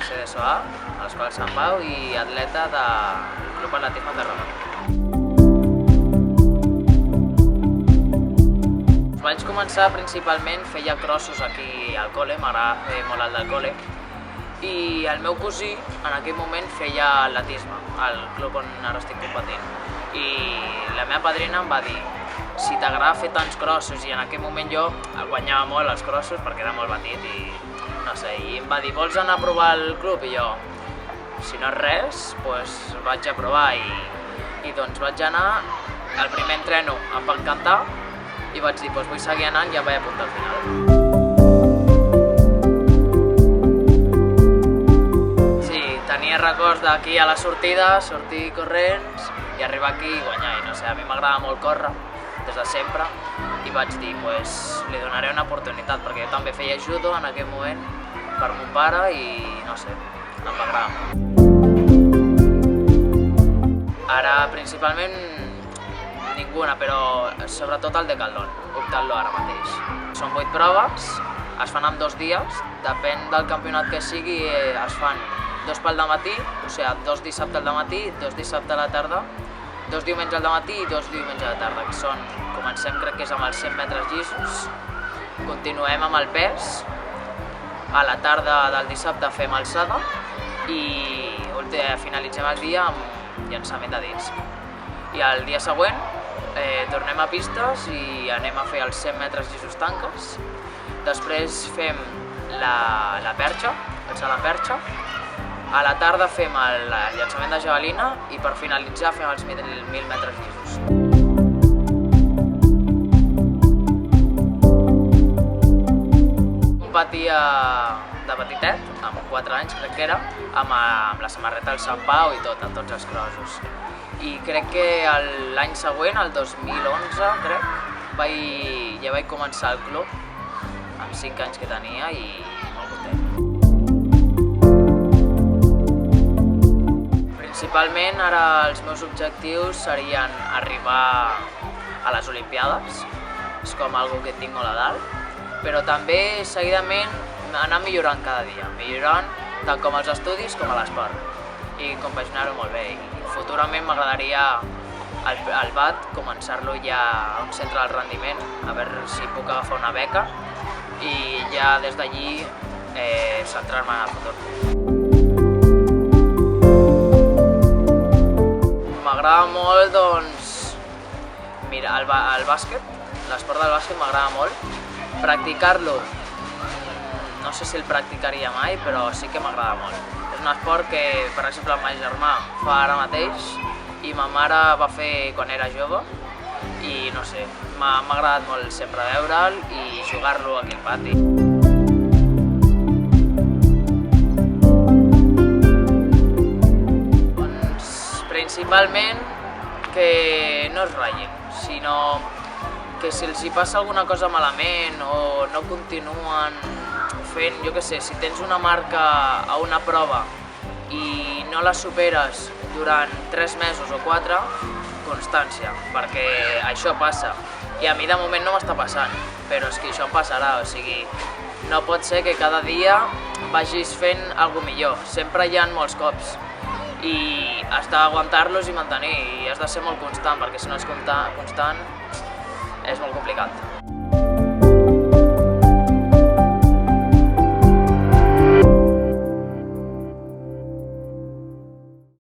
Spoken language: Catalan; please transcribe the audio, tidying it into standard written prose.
CDSOA, a l'Escola Sant Pau, i atleta del Club Atletisme Tarragona. Vaig començar principalment, feia crossos aquí al col·le, m'agrada fer molt el del col·le, i el meu cosí en aquell moment feia atletisme al club on ara estic competint. I la meva padrina em va dir: si t'agrada fer tants crossos, i en aquell moment jo guanyava molt els crossos perquè era molt petit i no sé, i em va dir: vols anar a provar el club? I jo, si no és res, doncs vaig a provar i doncs vaig anar, el primer entreno em va encantar i vaig dir: doncs vull seguir anant i em vaig apuntar al final. Sí, tenia records d'aquí a la sortida, sortir corrents i arribar aquí i guanyar, i no sé, a mi m'agrada molt córrer des de sempre i vaig dir, doncs li donaré una oportunitat perquè jo també feia judo en aquell moment per mon pare i no sé, em va agradar molt. Ara principalment ninguna, però sobretot el decathlon, optant-lo ara mateix. Són 8 proves, es fan en 2 dies, depèn del campionat que sigui, es fan 2 pel dematí, o sigui 2 dissabte al dematí, 2 dissabte a la tarda, 2 diumenges al dematí i 2 diumenges a la tarda, que són, comencem crec que és amb els 100 metres llisos, continuem amb el pes, a la tarda del dissabte fem alçada i finalitzem el dia amb llançament de dits. I el dia següent tornem a pistes i anem a fer els 100 metres llisos tanques, després fem la perxa, alçar la perxa, a la tarda fem el llançament de javelina i per finalitzar fem els 1.000 metres llisos. Competia de petitet, amb 4 anys crec que era, amb la samarreta del Sant Pau i tot, en tots els crossos. I crec que l'any següent, el 2011 crec, ja vaig començar el club, amb 5 anys que tenia i molt content. Principalment ara els meus objectius serien arribar a les Olimpiades, és com algo que tinc molt a dalt, però també seguidament anar millorant cada dia, millorant tant com als estudis com a l'esport i compaginar-ho molt bé. I futurament m'agradaria al BAT començar-lo ja a un centre del rendiment, a veure si puc agafar una beca i ja des d'allí centrar-me en el futur. M'agrada molt, doncs, mira, el bàsquet, l'esport del bàsquet m'agrada molt. Practicar-lo, no sé si el practicaria mai, però sí que m'agrada molt. És un esport que, per exemple, el meu germà fa ara mateix i ma mare va fer quan era jove i no sé, m'ha agradat molt sempre veure'l i jugar-lo aquí al pati. Doncs, principalment que no es ratllin, sinó que si els hi passa alguna cosa malament o no continuen fent, jo què sé, si tens una marca a una prova i no la superes durant 3 mesos o 4, constància, perquè això passa. I a mi de moment no m'està passant, però és que això em passarà, o sigui, no pot ser que cada dia vagis fent alguna cosa millor, sempre hi ha molts cops. I has d'aguantar-los i mantenir, i has de ser molt constant, perquè si no és constant és molt complicat.